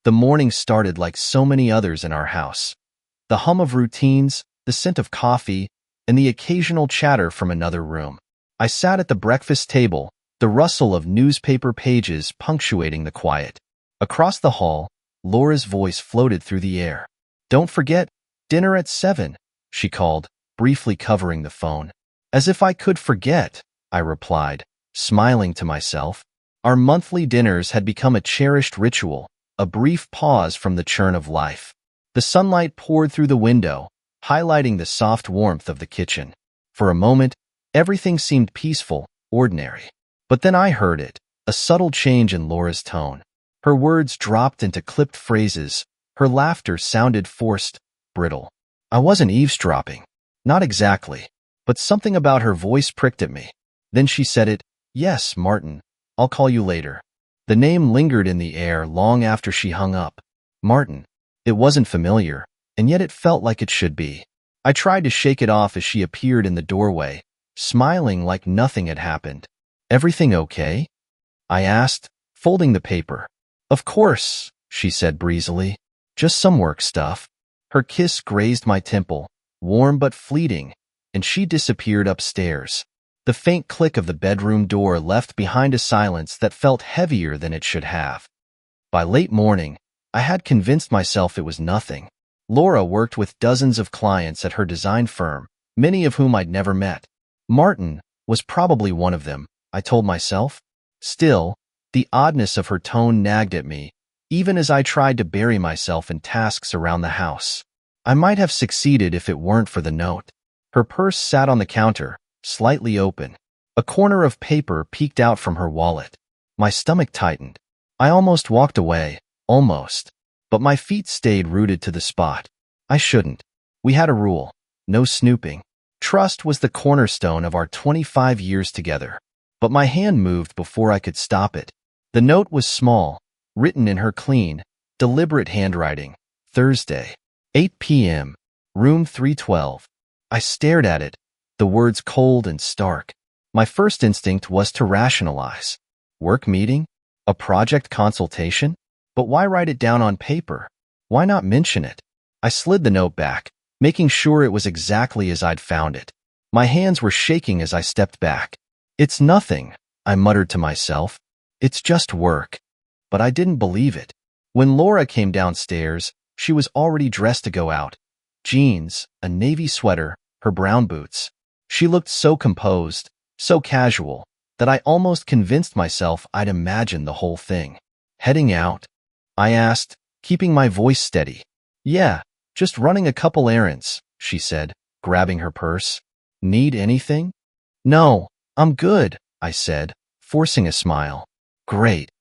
The morning started like so many others in our house. The hum of routines, the scent of coffee, and the occasional chatter from another room. I sat at the breakfast table, the rustle of newspaper pages punctuating the quiet. Across the hall, Laura's voice floated through the air. "Don't forget, dinner at 7, she called, briefly covering the phone. As if I could forget, I replied, smiling to myself. Our monthly dinners had become a cherished ritual, a brief pause from the churn of life. The sunlight poured through the window, highlighting the soft warmth of the kitchen. For a moment, everything seemed peaceful, ordinary. But then I heard it, a subtle change in Laura's tone. Her words dropped into clipped phrases. Her laughter sounded forced, brittle. I wasn't eavesdropping. Not exactly. But something about her voice pricked at me. Then she said it. "Yes, Martin. I'll call you later." The name lingered in the air long after she hung up. Martin. It wasn't familiar, and yet it felt like it should be. I tried to shake it off as she appeared in the doorway, smiling like nothing had happened. "Everything okay?" I asked, folding the paper. "Of course," she said breezily. "Just some work stuff." Her kiss grazed my temple, warm but fleeting, and she disappeared upstairs. The faint click of the bedroom door left behind a silence that felt heavier than it should have. By late morning, I had convinced myself it was nothing. Laura worked with dozens of clients at her design firm, many of whom I'd never met. Martin was probably one of them, I told myself. Still, the oddness of her tone nagged at me, even as I tried to bury myself in tasks around the house. I might have succeeded if it weren't for the note. Her purse sat on the counter, slightly open. A corner of paper peeked out from her wallet. My stomach tightened. I almost walked away, almost. But my feet stayed rooted to the spot. I shouldn't. We had a rule. No snooping. Trust was the cornerstone of our 25 years together. But my hand moved before I could stop it. The note was small, written in her clean, deliberate handwriting. Thursday, 8 p.m., room 312. I stared at it, the words cold and stark. My first instinct was to rationalize. Work meeting? A project consultation? But why write it down on paper? Why not mention it? I slid the note back, making sure it was exactly as I'd found it. My hands were shaking as I stepped back. "It's nothing," I muttered to myself. "It's just work." But I didn't believe it. When Laura came downstairs, she was already dressed to go out. Jeans, a navy sweater, her brown boots. She looked so composed, so casual, that I almost convinced myself I'd imagined the whole thing. "Heading out?" I asked, keeping my voice steady. "Yeah, just running a couple errands," she said, grabbing her purse. "Need anything?" "No, I'm good," I said, forcing a smile. "Great."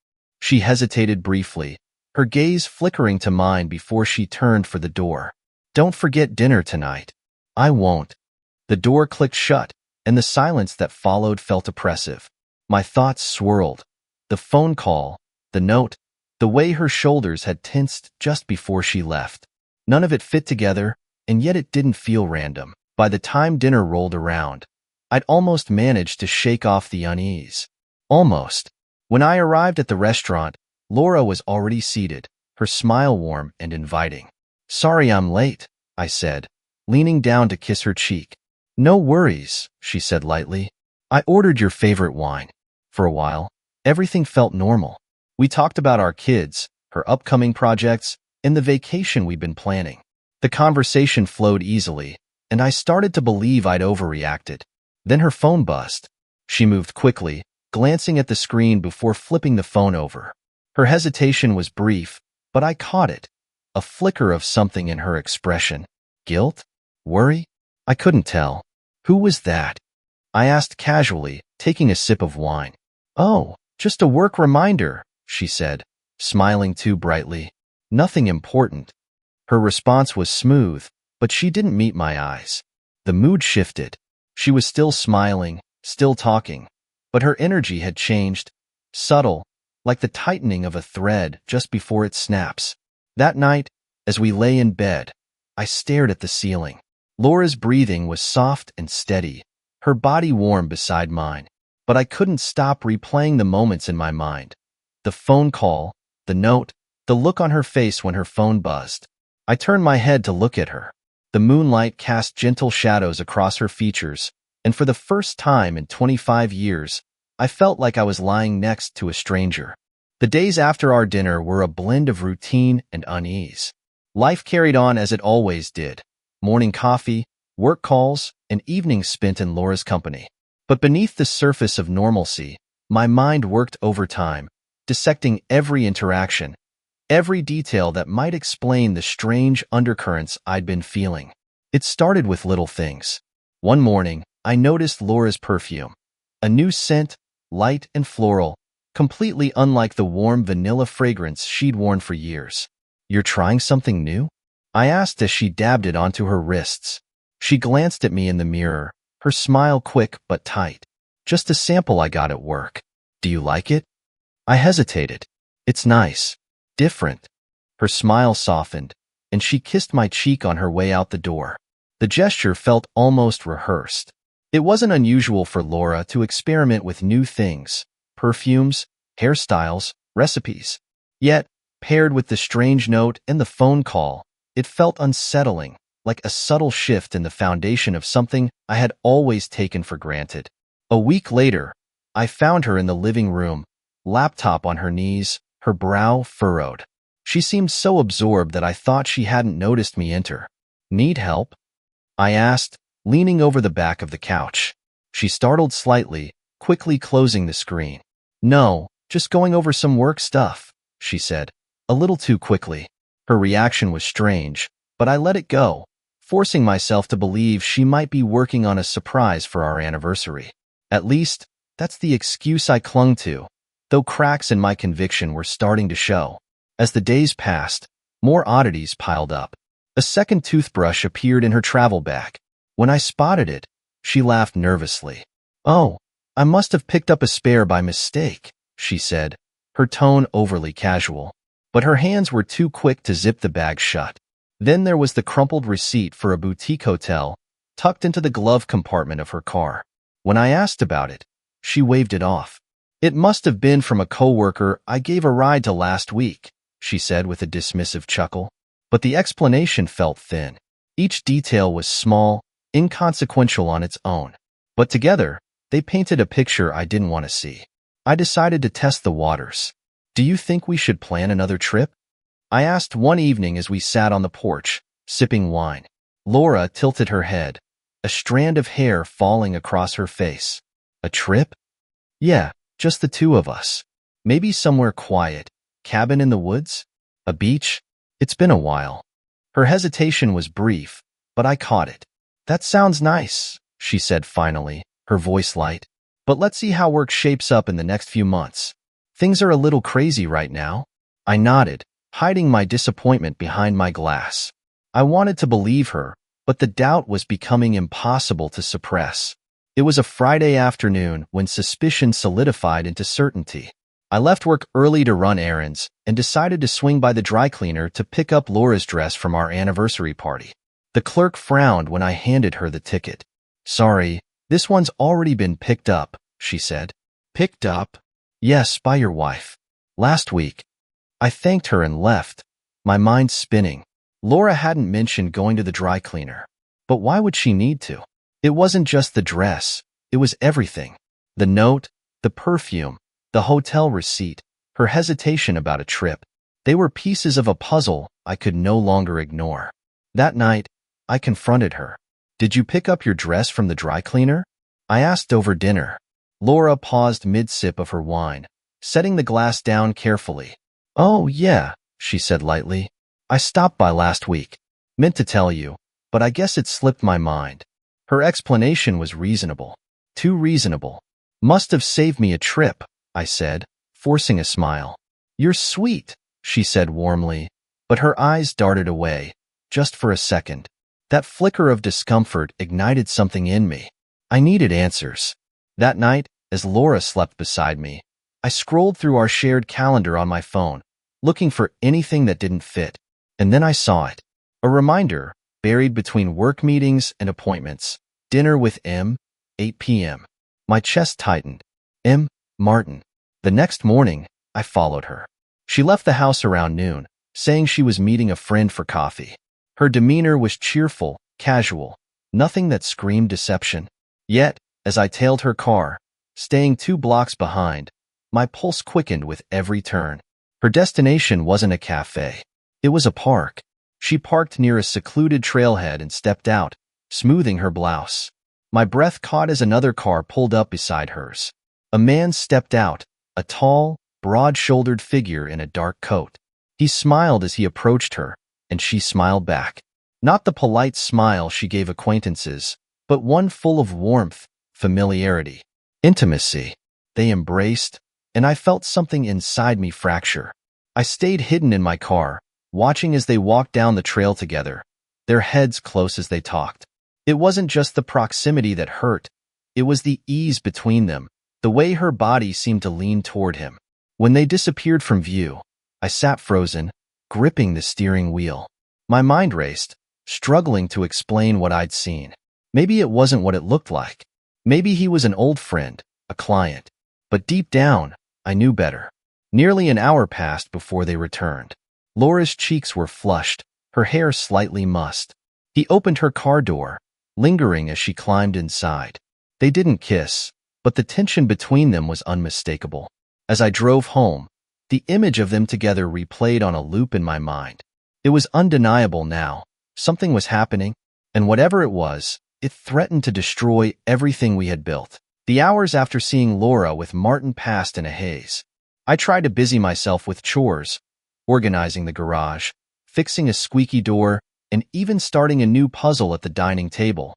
She hesitated briefly, her gaze flickering to mine before she turned for the door. "Don't forget dinner tonight." "I won't." The door clicked shut, and the silence that followed felt oppressive. My thoughts swirled. The phone call, the note, the way her shoulders had tensed just before she left. None of it fit together, and yet it didn't feel random. By the time dinner rolled around, I'd almost managed to shake off the unease. Almost. When I arrived at the restaurant, Laura was already seated, her smile warm and inviting. "Sorry I'm late," I said, leaning down to kiss her cheek. "No worries," she said lightly. "I ordered your favorite wine." For a while, everything felt normal. We talked about our kids, her upcoming projects, and the vacation we'd been planning. The conversation flowed easily, and I started to believe I'd overreacted. Then her phone buzzed. She moved quickly, glancing at the screen before flipping the phone over. Her hesitation was brief, but I caught it. A flicker of something in her expression. Guilt? Worry? I couldn't tell. "Who was that?" I asked casually, taking a sip of wine. "Oh, just a work reminder," she said, smiling too brightly. "Nothing important." Her response was smooth, but she didn't meet my eyes. The mood shifted. She was still smiling, still talking, but her energy had changed, subtle, like the tightening of a thread just before it snaps. That night, as we lay in bed, I stared at the ceiling. Laura's breathing was soft and steady, her body warm beside mine, but I couldn't stop replaying the moments in my mind. The phone call, the note, the look on her face when her phone buzzed. I turned my head to look at her. The moonlight cast gentle shadows across her features, and for the first time in 25 years, I felt like I was lying next to a stranger. The days after our dinner were a blend of routine and unease. Life carried on as it always did. Morning coffee, work calls, and evenings spent in Laura's company. But beneath the surface of normalcy, my mind worked overtime, dissecting every interaction, every detail that might explain the strange undercurrents I'd been feeling. It started with little things. One morning, I noticed Laura's perfume. A new scent, light and floral, completely unlike the warm vanilla fragrance she'd worn for years. "You're trying something new?" I asked as she dabbed it onto her wrists. She glanced at me in the mirror, her smile quick but tight. "Just a sample I got at work. Do you like it?" I hesitated. "It's nice. Different." Her smile softened, and she kissed my cheek on her way out the door. The gesture felt almost rehearsed. It wasn't unusual for Laura to experiment with new things, perfumes, hairstyles, recipes. Yet, paired with the strange note and the phone call, it felt unsettling, like a subtle shift in the foundation of something I had always taken for granted. A week later, I found her in the living room, laptop on her knees, her brow furrowed. She seemed so absorbed that I thought she hadn't noticed me enter. "Need help?" I asked, leaning over the back of the couch. She startled slightly, quickly closing the screen. "No, just going over some work stuff," she said, a little too quickly. Her reaction was strange, but I let it go, forcing myself to believe she might be working on a surprise for our anniversary. At least, that's the excuse I clung to, though cracks in my conviction were starting to show. As the days passed, more oddities piled up. A second toothbrush appeared in her travel bag. When I spotted it, she laughed nervously. "Oh, I must have picked up a spare by mistake," she said, her tone overly casual. But her hands were too quick to zip the bag shut. Then there was the crumpled receipt for a boutique hotel, tucked into the glove compartment of her car. When I asked about it, she waved it off. "It must have been from a coworker I gave a ride to last week," she said with a dismissive chuckle. But the explanation felt thin. Each detail was small, inconsequential on its own. But together, they painted a picture I didn't want to see. I decided to test the waters. "Do you think we should plan another trip?" I asked one evening as we sat on the porch, sipping wine. Laura tilted her head, a strand of hair falling across her face. "A trip?" "Yeah, just the two of us. Maybe somewhere quiet, cabin in the woods? A beach? It's been a while." Her hesitation was brief, but I caught it. "That sounds nice," she said finally, her voice light. "But let's see how work shapes up in the next few months. Things are a little crazy right now." I nodded, hiding my disappointment behind my glass. I wanted to believe her, but the doubt was becoming impossible to suppress. It was a Friday afternoon when suspicion solidified into certainty. I left work early to run errands and decided to swing by the dry cleaner to pick up Laura's dress from our anniversary party. The clerk frowned when I handed her the ticket. "Sorry, this one's already been picked up," she said. "Picked up?" "Yes, by your wife. Last week." I thanked her and left, my mind spinning. Laura hadn't mentioned going to the dry cleaner. But why would she need to? It wasn't just the dress, it was everything. The note, the perfume, the hotel receipt, her hesitation about a trip. They were pieces of a puzzle I could no longer ignore. That night, I confronted her. "Did you pick up your dress from the dry cleaner?" I asked over dinner. Laura paused mid-sip of her wine, setting the glass down carefully. "Oh, yeah," she said lightly. "I stopped by last week. Meant to tell you, but I guess it slipped my mind." Her explanation was reasonable. Too reasonable. "Must have saved me a trip," I said, forcing a smile. "You're sweet," she said warmly, but her eyes darted away, just for a second. That flicker of discomfort ignited something in me. I needed answers. That night, as Laura slept beside me, I scrolled through our shared calendar on my phone, looking for anything that didn't fit. And then I saw it. A reminder, buried between work meetings and appointments. Dinner with M, 8 p.m. My chest tightened. M. Martin. The next morning, I followed her. She left the house around noon, saying she was meeting a friend for coffee. Her demeanor was cheerful, casual, nothing that screamed deception. Yet, as I tailed her car, staying 2 blocks behind, my pulse quickened with every turn. Her destination wasn't a cafe. It was a park. She parked near a secluded trailhead and stepped out, smoothing her blouse. My breath caught as another car pulled up beside hers. A man stepped out, a tall, broad-shouldered figure in a dark coat. He smiled as he approached her, and she smiled back. Not the polite smile she gave acquaintances, but one full of warmth, familiarity, intimacy. They embraced, and I felt something inside me fracture. I stayed hidden in my car, watching as they walked down the trail together, their heads close as they talked. It wasn't just the proximity that hurt. It was the ease between them, the way her body seemed to lean toward him. When they disappeared from view, I sat frozen, gripping the steering wheel. My mind raced, struggling to explain what I'd seen. Maybe it wasn't what it looked like. Maybe he was an old friend, a client. But deep down, I knew better. Nearly an hour passed before they returned. Laura's cheeks were flushed, her hair slightly mussed. He opened her car door, lingering as she climbed inside. They didn't kiss, but the tension between them was unmistakable. As I drove home, the image of them together replayed on a loop in my mind. It was undeniable now. Something was happening, and whatever it was, it threatened to destroy everything we had built. The hours after seeing Laura with Martin passed in a haze. I tried to busy myself with chores, organizing the garage, fixing a squeaky door, and even starting a new puzzle at the dining table.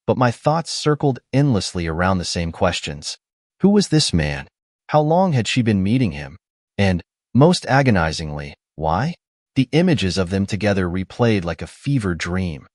But my thoughts circled endlessly around the same questions. Who was this man? How long had she been meeting him? And, most agonizingly, why? The images of them together replayed like a fever dream.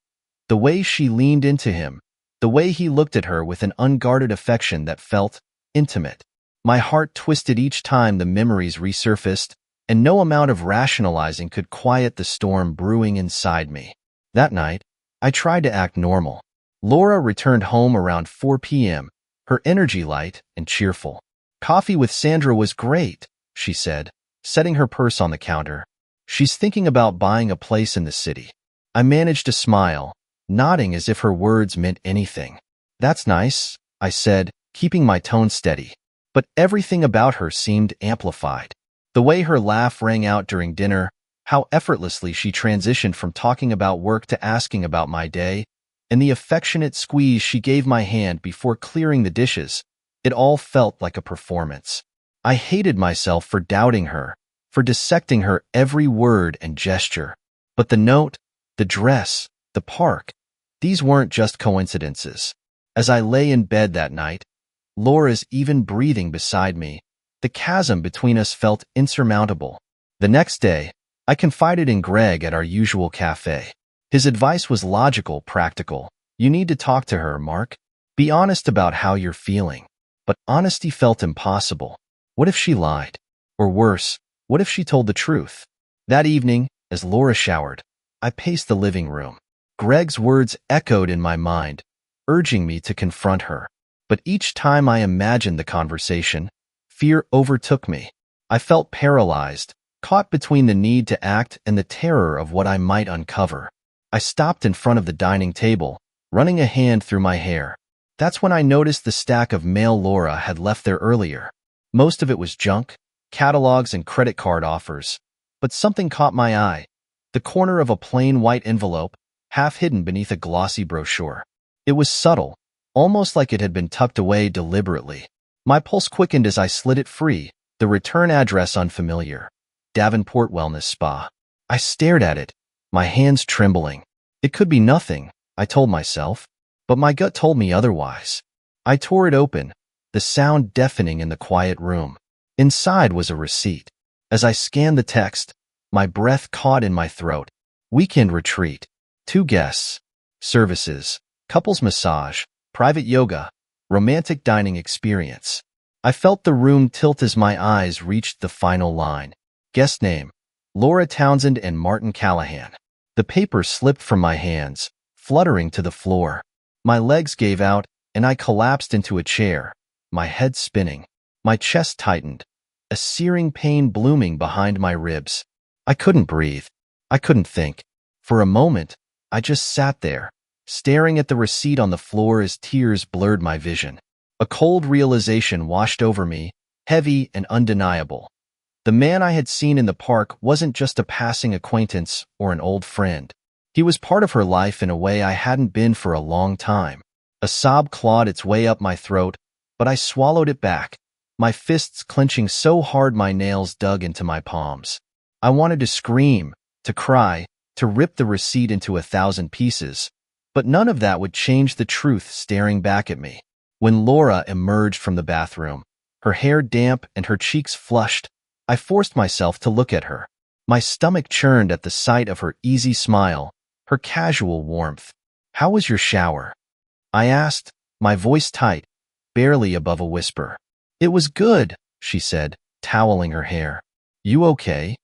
The way she leaned into him, the way he looked at her with an unguarded affection that felt intimate. My heart twisted each time the memories resurfaced, and no amount of rationalizing could quiet the storm brewing inside me. That night, I tried to act normal. Laura returned home around 4 p.m., her energy light and cheerful. Coffee with Sandra was great, she said, setting her purse on the counter. She's thinking about buying a place in the city. I managed to smile, nodding as if her words meant anything. That's nice, I said, keeping my tone steady. But everything about her seemed amplified. The way her laugh rang out during dinner, how effortlessly she transitioned from talking about work to asking about my day, and the affectionate squeeze she gave my hand before clearing the dishes. It all felt like a performance. I hated myself for doubting her, for dissecting her every word and gesture. But the note, the dress, the park, these weren't just coincidences. As I lay in bed that night, Laura's even breathing beside me, the chasm between us felt insurmountable. The next day, I confided in Greg at our usual cafe. His advice was logical, practical. You need to talk to her, Mark. Be honest about how you're feeling. But honesty felt impossible. What if she lied? Or worse, what if she told the truth? That evening, as Laura showered, I paced the living room. Greg's words echoed in my mind, urging me to confront her. But each time I imagined the conversation, fear overtook me. I felt paralyzed, caught between the need to act and the terror of what I might uncover. I stopped in front of the dining table, running a hand through my hair. That's when I noticed the stack of mail Laura had left there earlier. Most of it was junk, catalogs and credit card offers. But something caught my eye. The corner of a plain white envelope, half hidden beneath a glossy brochure. It was subtle, almost like it had been tucked away deliberately. My pulse quickened as I slid it free, the return address unfamiliar. Davenport Wellness Spa. I stared at it, my hands trembling. It could be nothing, I told myself, but my gut told me otherwise. I tore it open, the sound deafening in the quiet room. Inside was a receipt. As I scanned the text, my breath caught in my throat. Weekend retreat. 2 guests. Services. Couples massage. Private yoga. Romantic dining experience. I felt the room tilt as my eyes reached the final line. Guest name: Laura Townsend and Martin Callahan. The paper slipped from my hands, fluttering to the floor. My legs gave out, and I collapsed into a chair, my head spinning. My chest tightened. a searing pain blooming behind my ribs. I couldn't breathe. I couldn't think. For a moment, I just sat there, staring at the receipt on the floor as tears blurred my vision. A cold realization washed over me, heavy and undeniable. The man I had seen in the park wasn't just a passing acquaintance or an old friend. He was part of her life in a way I hadn't been for a long time. A sob clawed its way up my throat, but I swallowed it back, my fists clenching so hard my nails dug into my palms. I wanted to scream, to cry, to rip the receipt into 1,000 pieces, but none of that would change the truth staring back at me. When Laura emerged from the bathroom, her hair damp and her cheeks flushed, I forced myself to look at her. My stomach churned at the sight of her easy smile, her casual warmth. "How was your shower?" I asked, my voice tight, barely above a whisper. "It was good," she said, toweling her hair. "You okay?"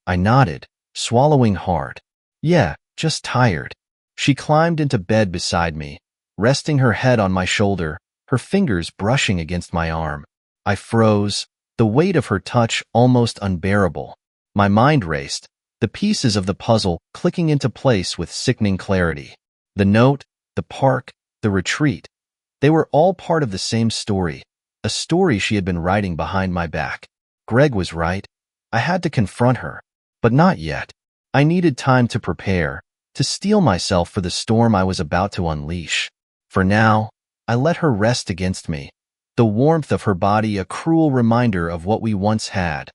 I nodded, swallowing hard. "Yeah, just tired." She climbed into bed beside me, resting her head on my shoulder, her fingers brushing against my arm. I froze, the weight of her touch almost unbearable. My mind raced, the pieces of the puzzle clicking into place with sickening clarity. The note, the park, the retreat. They were all part of the same story, a story she had been writing behind my back. Greg was right. I had to confront her, but not yet. I needed time to prepare, to steel myself for the storm I was about to unleash. For now, I let her rest against me, the warmth of her body a cruel reminder of what we once had,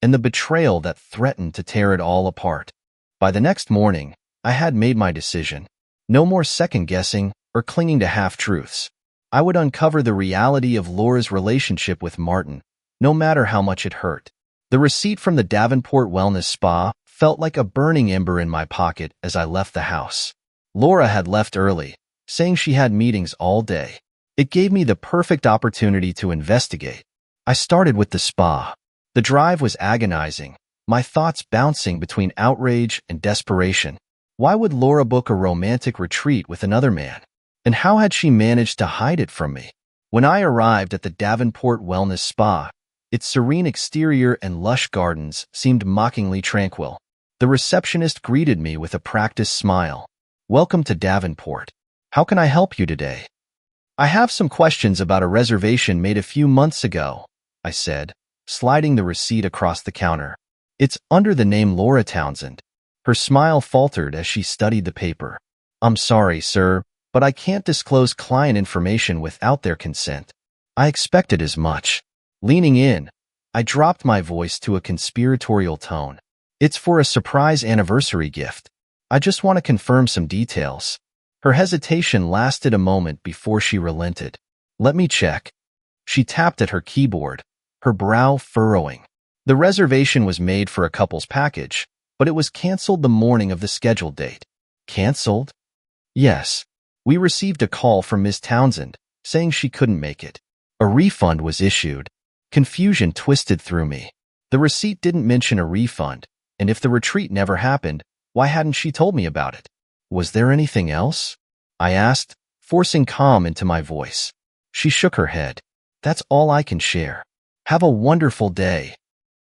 and the betrayal that threatened to tear it all apart. By the next morning, I had made my decision. No more second-guessing or clinging to half-truths. I would uncover the reality of Laura's relationship with Martin, no matter how much it hurt. The receipt from the Davenport Wellness Spa felt like a burning ember in my pocket as I left the house. Laura had left early, saying she had meetings all day. It gave me the perfect opportunity to investigate. I started with the spa. The drive was agonizing, my thoughts bouncing between outrage and desperation. Why would Laura book a romantic retreat with another man? And how had she managed to hide it from me? When I arrived at the Davenport Wellness Spa, its serene exterior and lush gardens seemed mockingly tranquil. The receptionist greeted me with a practiced smile. "Welcome to Davenport. How can I help you today?" "I have some questions about a reservation made a few months ago," I said, sliding the receipt across the counter. "It's under the name Laura Townsend." Her smile faltered as she studied the paper. "I'm sorry, sir, but I can't disclose client information without their consent." I expected as much. Leaning in, I dropped my voice to a conspiratorial tone. "It's for a surprise anniversary gift. I just want to confirm some details." Her hesitation lasted a moment before she relented. "Let me check." She tapped at her keyboard, her brow furrowing. The reservation was made for a couple's package, but it was canceled the morning of the scheduled date. Canceled? Yes. We received a call from Ms. Townsend, saying she couldn't make it. A refund was issued. Confusion twisted through me. The receipt didn't mention a refund, and if the retreat never happened, why hadn't she told me about it? "Was there anything else?" I asked, forcing calm into my voice. She shook her head. "That's all I can share. Have a wonderful day."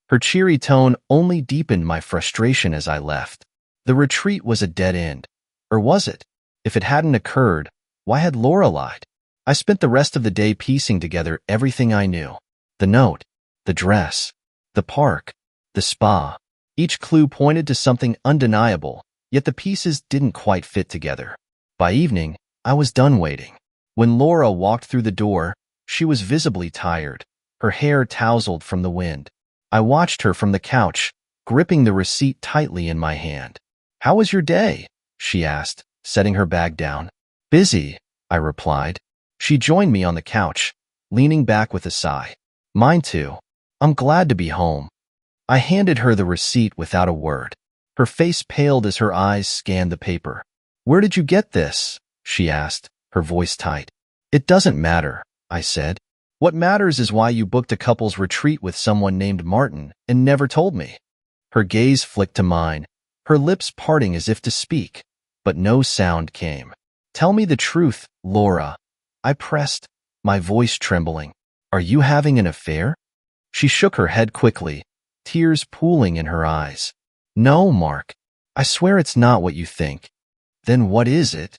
Her cheery tone only deepened my frustration as I left. The retreat was a dead end. Or was it? If it hadn't occurred, why had Laura lied? I spent the rest of the day piecing together everything I knew. The note, the dress, the park, the spa. Each clue pointed to something undeniable, yet the pieces didn't quite fit together. By evening, I was done waiting. When Laura walked through the door, she was visibly tired, her hair tousled from the wind. I watched her from the couch, gripping the receipt tightly in my hand. "How was your day?" she asked, setting her bag down. "Busy," I replied. She joined me on the couch, leaning back with a sigh. "Mine too. I'm glad to be home." I handed her the receipt without a word. Her face paled as her eyes scanned the paper. "Where did you get this?" she asked, her voice tight. "It doesn't matter," I said. "What matters is why you booked a couple's retreat with someone named Martin and never told me." Her gaze flicked to mine, her lips parting as if to speak, but no sound came. "Tell me the truth, Laura," I pressed, my voice trembling. "Are you having an affair?" She shook her head quickly, tears pooling in her eyes. No, Mark. I swear it's not what you think. Then what is it?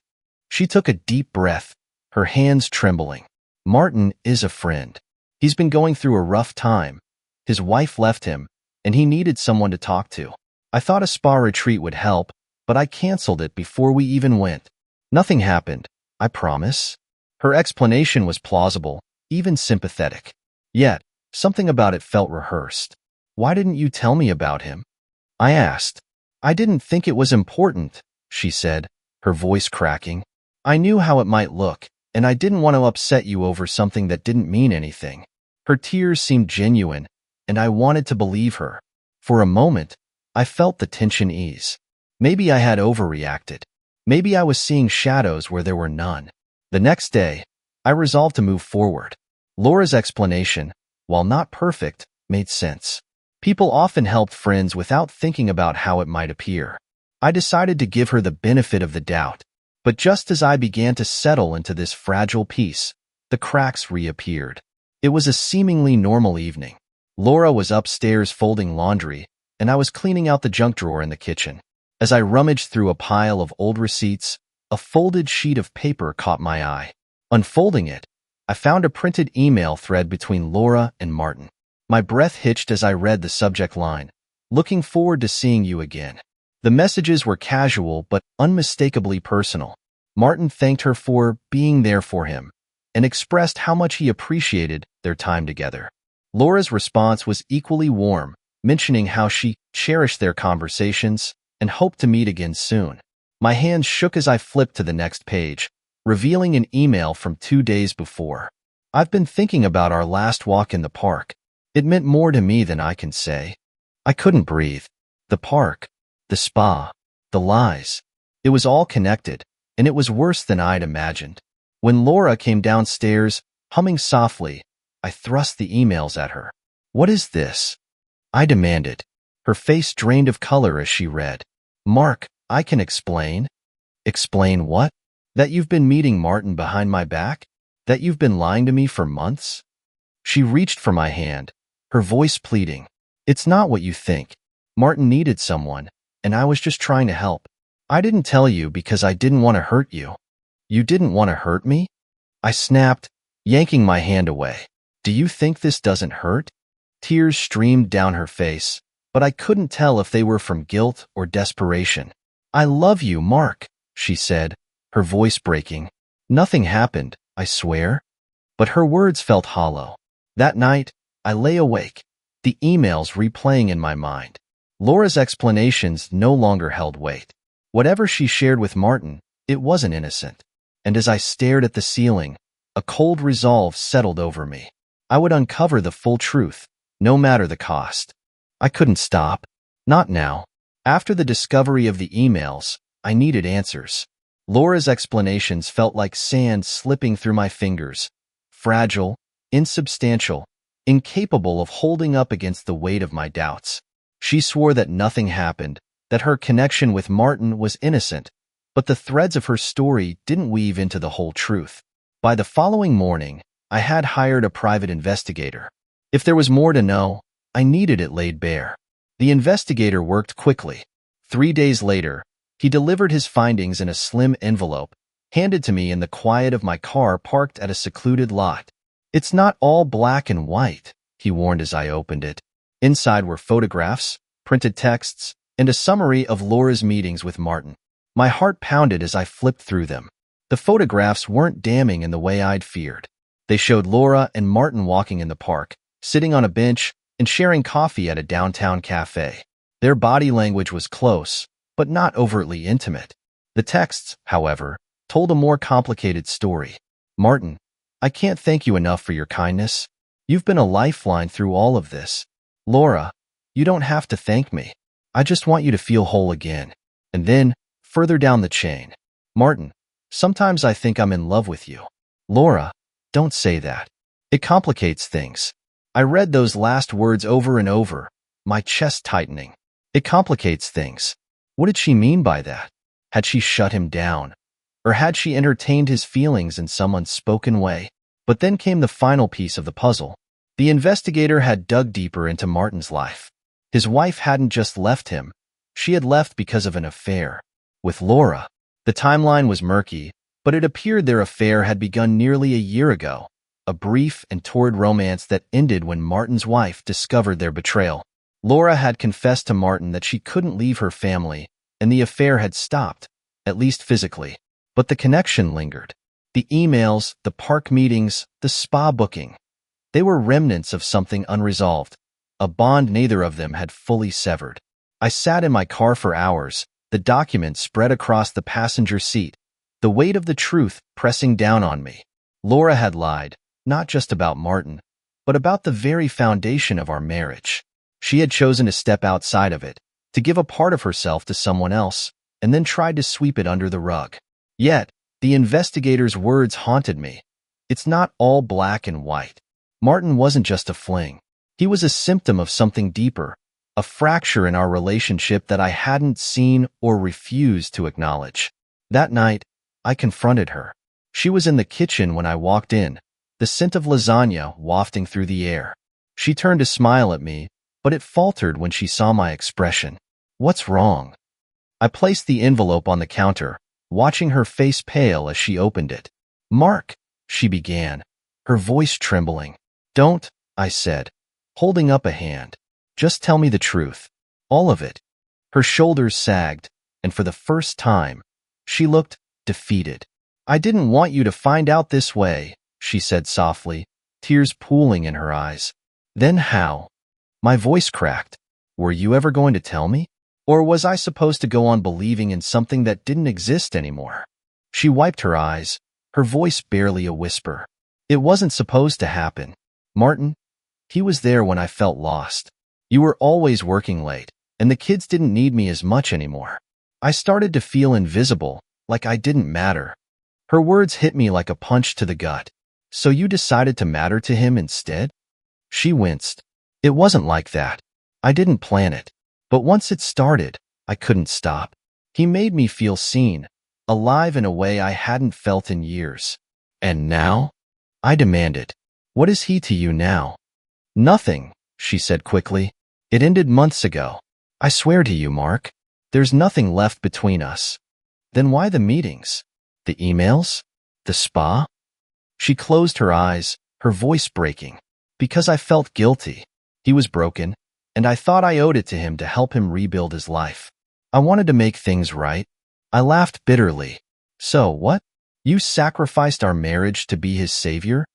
She took a deep breath, her hands trembling. Martin is a friend. He's been going through a rough time. His wife left him, and he needed someone to talk to. I thought a spa retreat would help, but I canceled it before we even went. Nothing happened, I promise. Her explanation was plausible, even sympathetic. Yet, something about it felt rehearsed. Why didn't you tell me about him? I asked. I didn't think it was important, she said, her voice cracking. I knew how it might look, and I didn't want to upset you over something that didn't mean anything. Her tears seemed genuine, and I wanted to believe her. For a moment, I felt the tension ease. Maybe I had overreacted. Maybe I was seeing shadows where there were none. The next day, I resolved to move forward. Laura's explanation, while not perfect, made sense. People often helped friends without thinking about how it might appear. I decided to give her the benefit of the doubt. But just as I began to settle into this fragile peace, the cracks reappeared. It was a seemingly normal evening. Laura was upstairs folding laundry, and I was cleaning out the junk drawer in the kitchen. As I rummaged through a pile of old receipts, a folded sheet of paper caught my eye. Unfolding it, I found a printed email thread between Laura and Martin. My breath hitched as I read the subject line, "Looking forward to seeing you again." The messages were casual but unmistakably personal. Martin thanked her for being there for him and expressed how much he appreciated their time together. Laura's response was equally warm, mentioning how she cherished their conversations and hoped to meet again soon. My hands shook as I flipped to the next page, revealing an email from 2 days before. I've been thinking about our last walk in the park. It meant more to me than I can say. I couldn't breathe. The park, the spa, the lies. It was all connected, and it was worse than I'd imagined. When Laura came downstairs, humming softly, I thrust the emails at her. "What is this?" I demanded. Her face drained of color as she read. "Mark, I can explain." "Explain what?" "That you've been meeting Martin behind my back? That you've been lying to me for months?" She reached for my hand, her voice pleading. "It's not what you think. Martin needed someone, and I was just trying to help. I didn't tell you because I didn't want to hurt you." "You didn't want to hurt me?" I snapped, yanking my hand away. "Do you think this doesn't hurt?" Tears streamed down her face, but I couldn't tell if they were from guilt or desperation. "I love you, Mark," she said, her voice breaking. "Nothing happened, I swear." But her words felt hollow. That night, I lay awake, the emails replaying in my mind. Laura's explanations no longer held weight. Whatever she shared with Martin, it wasn't innocent. And as I stared at the ceiling, a cold resolve settled over me. I would uncover the full truth, no matter the cost. I couldn't stop. Not now. After the discovery of the emails, I needed answers. Laura's explanations felt like sand slipping through my fingers, fragile, insubstantial, incapable of holding up against the weight of my doubts. She swore that nothing happened, that her connection with Martin was innocent, but the threads of her story didn't weave into the whole truth. By the following morning, I had hired a private investigator. If there was more to know, I needed it laid bare. The investigator worked quickly. 3 days later, he delivered his findings in a slim envelope, handed to me in the quiet of my car parked at a secluded lot. "It's not all black and white," he warned as I opened it. Inside were photographs, printed texts, and a summary of Laura's meetings with Martin. My heart pounded as I flipped through them. The photographs weren't damning in the way I'd feared. They showed Laura and Martin walking in the park, sitting on a bench, and sharing coffee at a downtown cafe. Their body language was close, but not overtly intimate. The texts, however, told a more complicated story. "Martin, I can't thank you enough for your kindness. You've been a lifeline through all of this. Laura, you don't have to thank me. I just want you to feel whole again." And then, further down the chain, "Martin, sometimes I think I'm in love with you." "Laura, don't say that. It complicates things." I read those last words over and over, my chest tightening. It complicates things. What did she mean by that? Had she shut him down? Or had she entertained his feelings in some unspoken way? But then came the final piece of the puzzle. The investigator had dug deeper into Martin's life. His wife hadn't just left him. She had left because of an affair with Laura. The timeline was murky, but it appeared their affair had begun nearly a year ago, a brief and torrid romance that ended when Martin's wife discovered their betrayal. Laura had confessed to Martin that she couldn't leave her family, and the affair had stopped, at least physically. But the connection lingered. The emails, the park meetings, the spa booking. They were remnants of something unresolved, a bond neither of them had fully severed. I sat in my car for hours, the documents spread across the passenger seat, the weight of the truth pressing down on me. Laura had lied, not just about Martin, but about the very foundation of our marriage. She had chosen to step outside of it, to give a part of herself to someone else, and then tried to sweep it under the rug. Yet, the investigator's words haunted me. It's not all black and white. Martin wasn't just a fling. He was a symptom of something deeper, a fracture in our relationship that I hadn't seen or refused to acknowledge. That night, I confronted her. She was in the kitchen when I walked in, the scent of lasagna wafting through the air. She turned to smile at me, but it faltered when she saw my expression. "What's wrong?" I placed the envelope on the counter, watching her face pale as she opened it. "Mark," she began, her voice trembling. "Don't," I said, holding up a hand. "Just tell me the truth. All of it." Her shoulders sagged, and for the first time, she looked defeated. "I didn't want you to find out this way," she said softly, tears pooling in her eyes. "Then how?" My voice cracked. "Were you ever going to tell me? Or was I supposed to go on believing in something that didn't exist anymore?" She wiped her eyes, her voice barely a whisper. "It wasn't supposed to happen. Martin, he was there when I felt lost. You were always working late, and the kids didn't need me as much anymore. I started to feel invisible, like I didn't matter." Her words hit me like a punch to the gut. "So you decided to matter to him instead?" She winced. "It wasn't like that. I didn't plan it. But once it started, I couldn't stop. He made me feel seen, alive in a way I hadn't felt in years. And now?" I demanded. "What is he to you now?" "Nothing," she said quickly. "It ended months ago. I swear to you, Mark. There's nothing left between us." "Then why the meetings? The emails? The spa?" She closed her eyes, her voice breaking. "Because I felt guilty. He was broken, and I thought I owed it to him to help him rebuild his life. I wanted to make things right." I laughed bitterly. "So what? You sacrificed our marriage to be his savior?"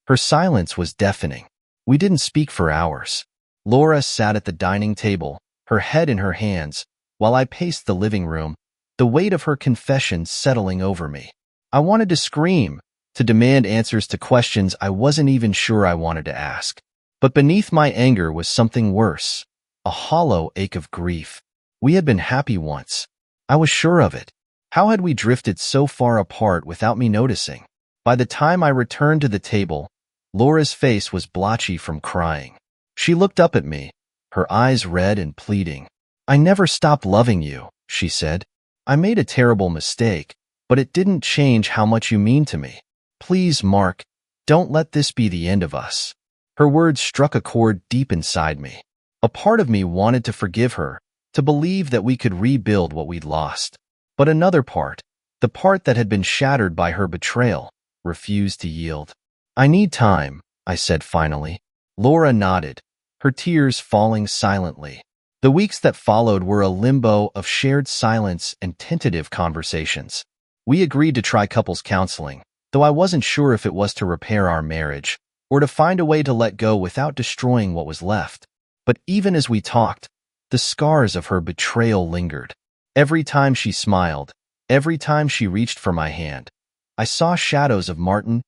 Her silence was deafening. We didn't speak for hours. Laura sat at the dining table, her head in her hands, while I paced the living room, the weight of her confession settling over me. I wanted to scream, to demand answers to questions I wasn't even sure I wanted to ask. But beneath my anger was something worse, a hollow ache of grief. We had been happy once. I was sure of it. How had we drifted so far apart without me noticing? By the time I returned to the table, Laura's face was blotchy from crying. She looked up at me, her eyes red and pleading. "I never stopped loving you," she said. "I made a terrible mistake, but it didn't change how much you mean to me. Please, Mark, don't let this be the end of us." Her words struck a chord deep inside me. A part of me wanted to forgive her, to believe that we could rebuild what we'd lost. But another part, the part that had been shattered by her betrayal, refused to yield. "I need time," I said finally. Laura nodded, her tears falling silently. The weeks that followed were a limbo of shared silence and tentative conversations. We agreed to try couples counseling, though I wasn't sure if it was to repair our marriage or to find a way to let go without destroying what was left. But even as we talked, the scars of her betrayal lingered. Every time she smiled, every time she reached for my hand, I saw shadows of Martin,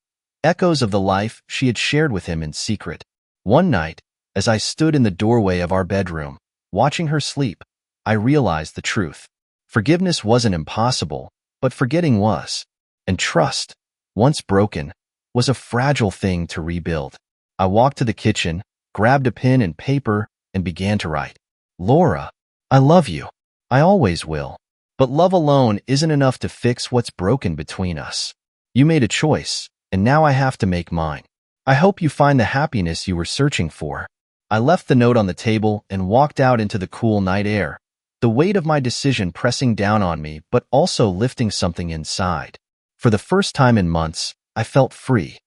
echoes of the life she had shared with him in secret. One night, as I stood in the doorway of our bedroom, watching her sleep, I realized the truth. Forgiveness wasn't impossible, but forgetting was. And trust, once broken, was a fragile thing to rebuild. I walked to the kitchen, grabbed a pen and paper, and began to write. "Laura, I love you. I always will. But love alone isn't enough to fix what's broken between us. You made a choice, and now I have to make mine. I hope you find the happiness you were searching for. I left the note on the table and walked out into the cool night air, the weight of my decision pressing down on me but also lifting something inside. For the first time in months, I felt free.